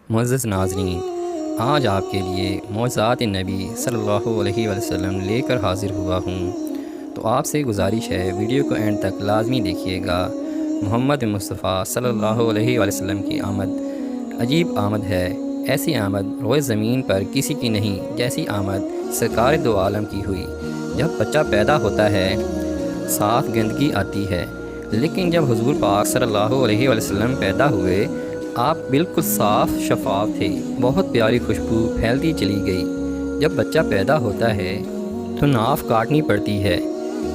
معزز ناظرین، آج آپ کے لیے معجزات نبی صلی اللہ علیہ وسلم لے کر حاضر ہوا ہوں۔ تو آپ سے گزارش ہے ویڈیو کو اینڈ تک لازمی دیکھیے گا۔ محمد مصطفیٰ صلی اللہ علیہ وسلم کی آمد عجیب آمد ہے۔ ایسی آمد روئے زمین پر کسی کی نہیں جیسی آمد سرکار دو عالم کی ہوئی۔ جب بچہ پیدا ہوتا ہے صاف گندگی آتی ہے، لیکن جب حضور پاک صلی اللہ علیہ وسلم پیدا ہوئے آپ بالکل صاف شفاف تھے۔ بہت پیاری خوشبو پھیلتی چلی گئی۔ جب بچہ پیدا ہوتا ہے تو ناف کاٹنی پڑتی ہے۔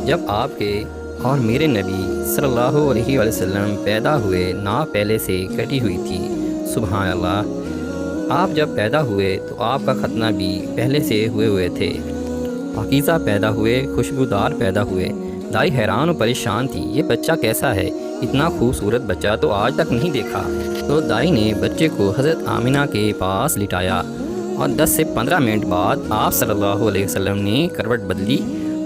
جب آپ کے اور میرے نبی صلی اللہ علیہ وسلم پیدا ہوئے ناف پہلے سے کٹی ہوئی تھی۔ سبحان اللہ، آپ جب پیدا ہوئے تو آپ کا ختنہ بھی پہلے سے ہوئے تھے۔ پاکیزہ پیدا ہوئے، خوشبودار پیدا ہوئے۔ دائی حیران و پریشان تھی، یہ بچہ کیسا ہے؟ اتنا خوبصورت بچہ تو آج تک نہیں دیکھا۔ تو دائی نے بچے کو حضرت آمینہ کے پاس لٹایا اور 10 سے 15 منٹ بعد آپ صلی اللہ علیہ وسلم نے کروٹ بدلی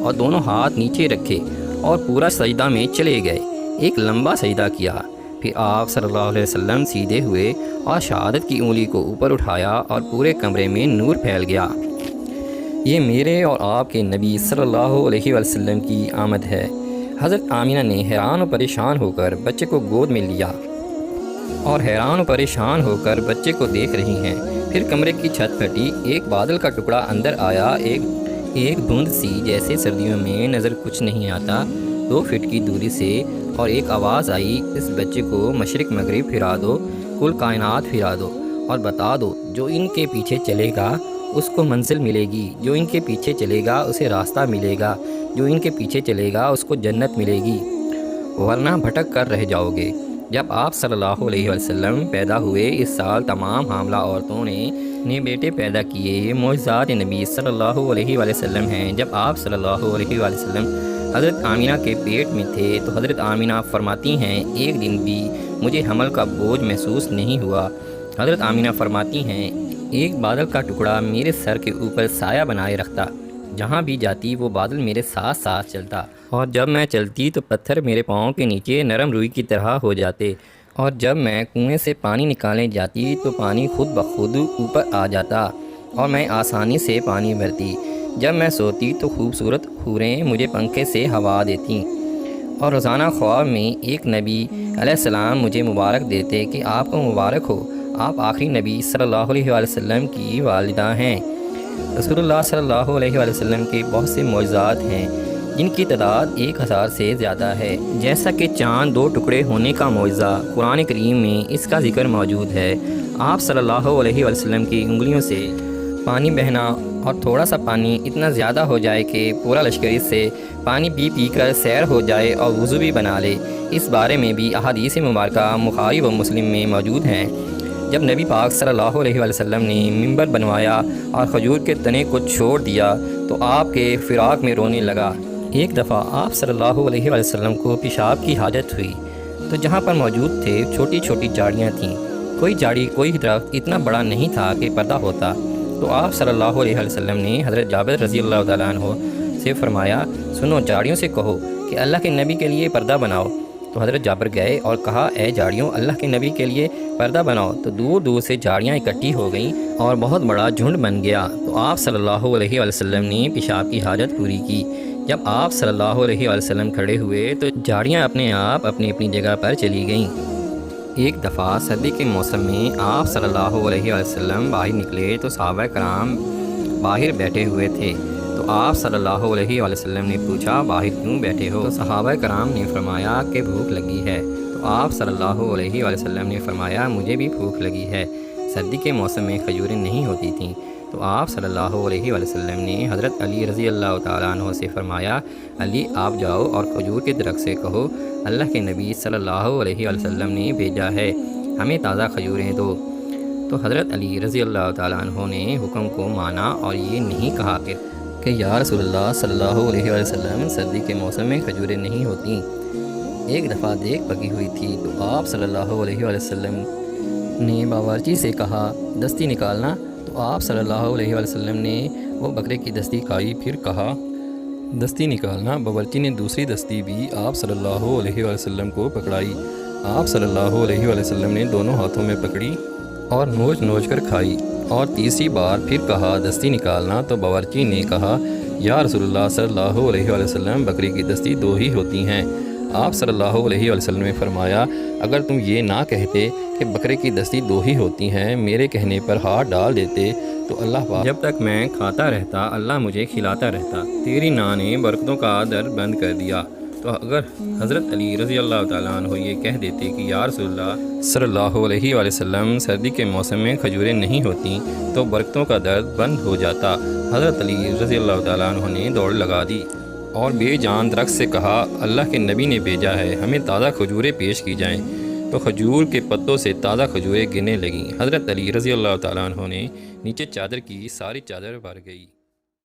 اور دونوں ہاتھ نیچے رکھے اور پورا سجدہ میں چلے گئے۔ ایک لمبا سجدہ کیا، پھر آپ صلی اللہ علیہ وسلم سیدھے ہوئے اور شہادت کی انگلی کو اوپر اٹھایا اور پورے کمرے میں نور پھیل گیا۔ یہ میرے اور آپ کے نبی صلی اللہ علیہ وسلم کی آمد ہے۔ حضرت آمینہ نے حیران و پریشان ہو کر بچے کو گود میں لیا اور حیران و پریشان ہو کر بچے کو دیکھ رہی ہیں۔ پھر کمرے کی چھت پھٹی، ایک بادل کا ٹکڑا اندر آیا، ایک دھند سی جیسے سردیوں میں نظر کچھ نہیں آتا 2 فٹ کی دوری سے، اور ایک آواز آئی، اس بچے کو مشرق مغرب پھرا دو، کل کائنات پھرا دو اور بتا دو جو ان کے پیچھے چلے گا اس کو منزل ملے گی، جو ان کے پیچھے چلے گا اسے راستہ ملے گا، جو ان کے پیچھے چلے گا اس کو جنت ملے گی، ورنہ بھٹک کر رہ جاؤ گے۔ جب آپ صلی اللہ علیہ وسلم پیدا ہوئے اس سال تمام حاملہ عورتوں نے بیٹے پیدا کیے۔ یہ معجزات نبی صلی اللہ علیہ وسلم ہیں۔ جب آپ صلی اللہ علیہ وسلم حضرت آمینہ کے پیٹ میں تھے تو حضرت آمینہ فرماتی ہیں ایک دن بھی مجھے حمل کا بوجھ محسوس نہیں ہوا۔ حضرت آمینہ فرماتی ہیں ایک بادل کا ٹکڑا میرے سر کے اوپر سایہ بنائے رکھتا، جہاں بھی جاتی وہ بادل میرے ساتھ ساتھ چلتا، اور جب میں چلتی تو پتھر میرے پاؤں کے نیچے نرم روئی کی طرح ہو جاتے، اور جب میں کنویں سے پانی نکالنے جاتی تو پانی خود بخود اوپر آ جاتا اور میں آسانی سے پانی بھرتی۔ جب میں سوتی تو خوبصورت حوریں مجھے پنکھے سے ہوا دیتیں، اور روزانہ خواب میں ایک نبی علیہ السلام مجھے مبارک دیتے کہ آپ کو مبارک ہو، آپ آخری نبی صلی اللہ علیہ وسلم کی والدہ ہیں۔ رسول اللہ صلی اللہ علیہ وسلم کے بہت سے معجزات ہیں جن کی تعداد 1000 سے زیادہ ہے، جیسا کہ چاند 2 ٹکڑے ہونے کا معجزہ قرآن کریم میں اس کا ذکر موجود ہے۔ آپ صلی اللہ علیہ وسلم کی انگلیوں سے پانی بہنا اور تھوڑا سا پانی اتنا زیادہ ہو جائے کہ پورا لشکر اس سے پانی پی کر سیر ہو جائے اور وضو بھی بنا لے، اس بارے میں بھی احادیث مبارکہ بخاری و مسلم میں موجود ہیں۔ جب نبی پاک صلی اللہ علیہ وسلم نے منبر بنوایا اور کھجور کے تنے کو چھوڑ دیا تو آپ کے فراق میں رونے لگا۔ ایک دفعہ آپ صلی اللہ علیہ وسلم کو پیشاب کی حاجت ہوئی تو جہاں پر موجود تھے چھوٹی چھوٹی جھاڑیاں تھیں، کوئی جھاڑی کوئی درخت اتنا بڑا نہیں تھا کہ پردہ ہوتا۔ تو آپ صلی اللہ علیہ وسلم نے حضرت جابر رضی اللہ تعالیٰ عنہ سے فرمایا سنو، جھاڑیوں سے کہو کہ اللہ کے نبی کے لیے پردہ بناؤ۔ تو حضرت جابر گئے اور کہا اے جھاڑیوں اللہ کے نبی کے لیے پردہ بناؤ، تو دور دور سے جھاڑیاں اکٹھی ہو گئیں اور بہت بڑا جھنڈ بن گیا۔ تو آپ صلی اللہ علیہ وسلم نے پیشاب کی حاجت پوری کی۔ جب آپ صلی اللہ علیہ وسلم کھڑے ہوئے تو جھاڑیاں اپنے آپ اپنی اپنی جگہ پر چلی گئیں۔ ایک دفعہ سردی کے موسم میں آپ صلی اللہ علیہ وسلم باہر نکلے تو صحابہ کرام باہر بیٹھے ہوئے تھے۔ تو آپ صلی اللہ علیہ وسلم نے پوچھا باہر کیوں بیٹھے ہو؟ تو صحابہ کرام نے فرمایا کہ بھوک لگی ہے۔ تو آپ صلی اللہ علیہ وسلم نے فرمایا مجھے بھی بھوک لگی ہے۔ سردی کے موسم میں کھجوریں نہیں ہوتی تھیں۔ تو آپ صلی اللہ علیہ وسلم نے حضرت علی رضی اللہ تعالیٰ عنہ سے فرمایا علی آپ جاؤ اور کھجور کے درخت سے کہو اللہ کے نبی صلی اللہ علیہ وسلم نے بھیجا ہے، ہمیں تازہ کھجوریں دو۔ تو حضرت علی رضی اللہ تعالیٰ عنہ نے حکم کو مانا اور یہ نہیں کہا کہ یا رسول اللہ صلی اللہ علیہ وسلم سردی کے موسم میں کھجوریں نہیں ہوتیں۔ ایک دفعہ دیگ پکی ہوئی تھی تو آپ صلی اللہ علیہ وسلم نے باورچی سے کہا دستی نکالنا، تو آپ صلی اللہ علیہ وسلم نے وہ بکرے کی دستی کھائی، پھر کہا دستی نکالنا۔ باورچی نے دوسری دستی بھی آپ صلی اللہ علیہ وسلم کو پکڑائی۔ آپ صلی اللہ علیہ وسلم نے دونوں ہاتھوں میں پکڑی اور نوچ نوچ کر کھائی، اور تیسری بار پھر کہا دستی نکالنا، تو باورچی نے کہا یا رسول اللہ صلی اللہ علیہ وآلہ وسلم بکری کی دستی 2 ہی ہوتی ہیں۔ آپ صلی اللہ علیہ وآلہ وسلم نے فرمایا اگر تم یہ نہ کہتے کہ بکرے کی دستی 2 ہی ہوتی ہیں، میرے کہنے پر ہاتھ ڈال دیتے تو اللہ پاک جب تک میں کھاتا رہتا اللہ مجھے کھلاتا رہتا، تیری نا نے برکتوں کا در بند کر دیا۔ تو اگر حضرت علی رضی اللہ تعالیٰ عنہ یہ کہہ دیتے کہ یا رسول اللہ صلی اللہ علیہ وآلہ وسلم سردی کے موسم میں کھجوریں نہیں ہوتیں تو برکتوں کا درد بند ہو جاتا، حضرت علی رضی اللہ تعالیٰ عنہ نے دوڑ لگا دی اور بے جان درخت سے کہا اللہ کے نبی نے بھیجا ہے، ہمیں تازہ کھجوریں پیش کی جائیں۔ تو کھجور کے پتوں سے تازہ کھجوریں گرنے لگیں۔ حضرت علی رضی اللہ تعالیٰ عنہ نے نیچے چادر کی، ساری چادر بھر گئی۔